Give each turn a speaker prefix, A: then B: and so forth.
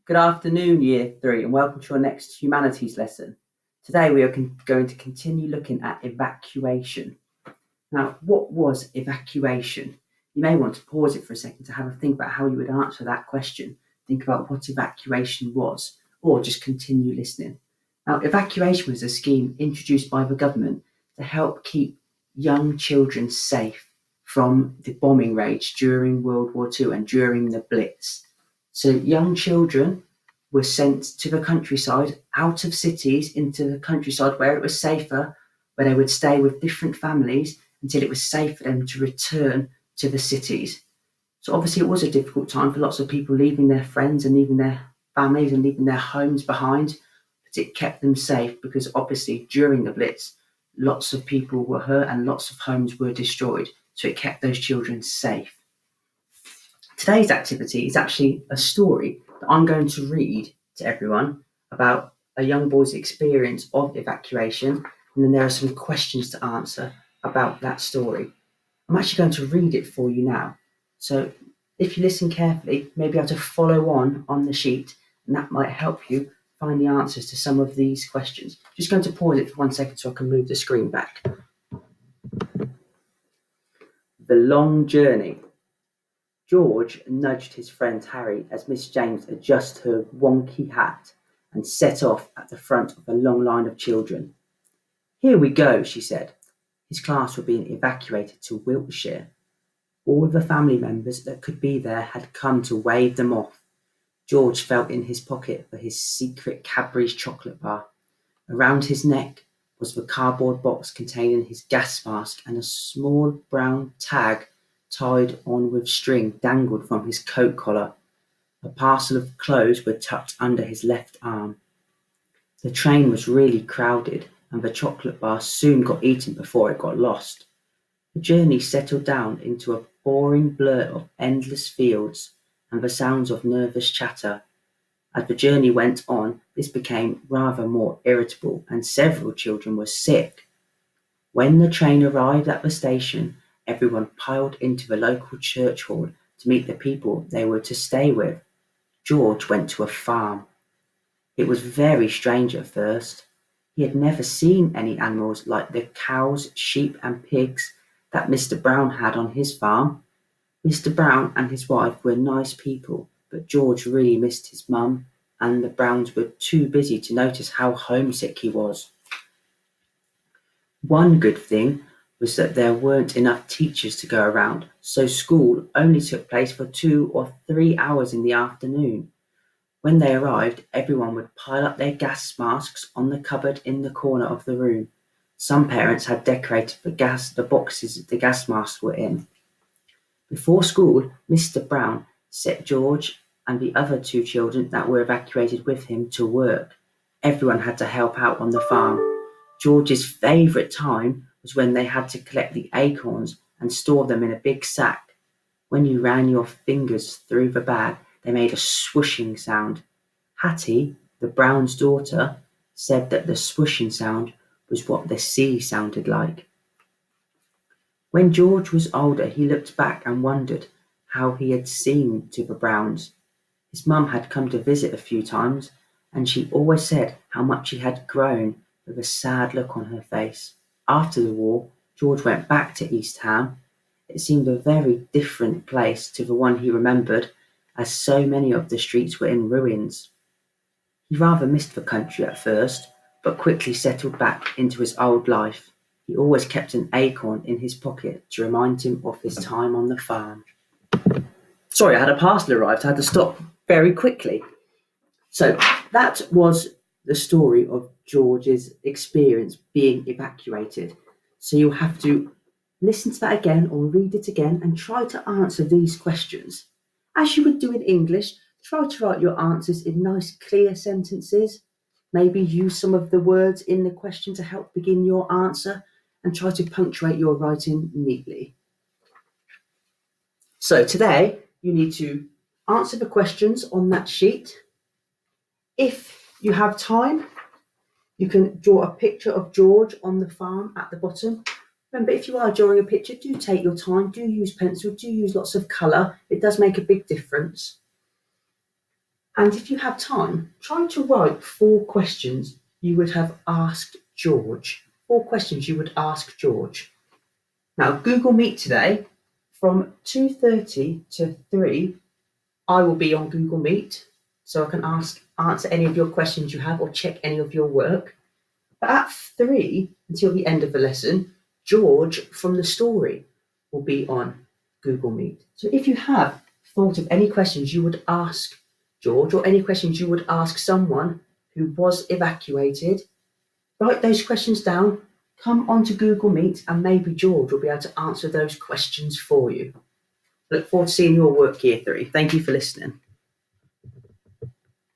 A: Good afternoon, Year 3, and welcome to our next humanities lesson. Today we are going to continue looking at evacuation. Now, what was evacuation? You may want to pause it for a second to have a think about how you would answer that question. Think about what evacuation was, or just continue listening. Now, evacuation was a scheme introduced by the government to help keep young children safe from the bombing rage during World War II and during the Blitz. So young children were sent to the countryside, out of cities, into the countryside where it was safer, where they would stay with different families until it was safe for them to return to the cities. So obviously it was a difficult time for lots of people, leaving their friends and leaving their families and leaving their homes behind, but it kept them safe because obviously during the Blitz, lots of people were hurt and lots of homes were destroyed. So it kept those children safe. Today's activity is actually a story that I'm going to read to everyone about a young boy's experience of evacuation, and then there are some questions to answer about that story. I'm actually going to read it for you now. So if you listen carefully, you may be able to follow on the sheet, and that might help you find the answers to some of these questions. Just going to pause it for 1 second so I can move the screen back. The long journey. George nudged his friend Harry as Miss James adjusted her wonky hat and set off at the front of a long line of children. "Here we go," she said. His class were being evacuated to Wiltshire. All the family members that could be there had come to wave them off. George felt in his pocket for his secret Cadbury's chocolate bar. Around his neck was the cardboard box containing his gas mask, and a small brown tag tied on with string dangled from his coat collar. A parcel of clothes were tucked under his left arm. The train was really crowded, and the chocolate bar soon got eaten before it got lost. The journey settled down into a boring blur of endless fields and the sounds of nervous chatter. As the journey went on, this became rather more irritable, and several children were sick. When the train arrived at the station, everyone piled into the local church hall to meet the people they were to stay with. George went to a farm. It was very strange at first. He had never seen any animals like the cows, sheep and pigs that Mr. Brown had on his farm. Mr. Brown and his wife were nice people, but George really missed his mum, and the Browns were too busy to notice how homesick he was. One good thing was that there weren't enough teachers to go around, so school only took place for 2 or 3 hours in the afternoon. When they arrived, everyone would pile up their gas masks on the cupboard in the corner of the room. Some parents had decorated the boxes the gas masks were in. Before school, Mr. Brown set George and the other 2 children that were evacuated with him to work. Everyone had to help out on the farm. George's favourite time was when they had to collect the acorns and store them in a big sack. When you ran your fingers through the bag, they made a swooshing sound. Hattie, the Brown's daughter, said that the swooshing sound was what the sea sounded like. When George was older, he looked back and wondered how he had seemed to the Browns. His mum had come to visit a few times, and she always said how much he had grown, with a sad look on her face. After the war, George went back to East Ham. It seemed a very different place to the one he remembered, as so many of the streets were in ruins. He rather missed the country at first, but quickly settled back into his old life. He always kept an acorn in his pocket to remind him of his time on the farm. Sorry, I had a parcel arrived. I had to stop very quickly. So that was the story of George's experience being evacuated. So you'll have to listen to that again or read it again and try to answer these questions. As you would do in English, try to write your answers in nice, clear sentences. Maybe use some of the words in the question to help begin your answer, and try to punctuate your writing neatly. So today, you need to answer the questions on that sheet. If you have time, you can draw a picture of George on the farm at the bottom. Remember, if you are drawing a picture, do take your time, do use pencil, do use lots of colour. It does make a big difference. And if you have time, try to write 4 questions you would have asked George. 4 questions you would ask George. Now, Google Meet today from 2:30 to 3. I will be on Google Meet, so I can answer any of your questions you have or check any of your work. But at 3 until the end of the lesson, George from the story will be on Google Meet. So if you have thought of any questions you would ask George or any questions you would ask someone who was evacuated, write those questions down, come onto Google Meet, and maybe George will be able to answer those questions for you. Look forward to seeing your work, Year 3. Thank you for listening.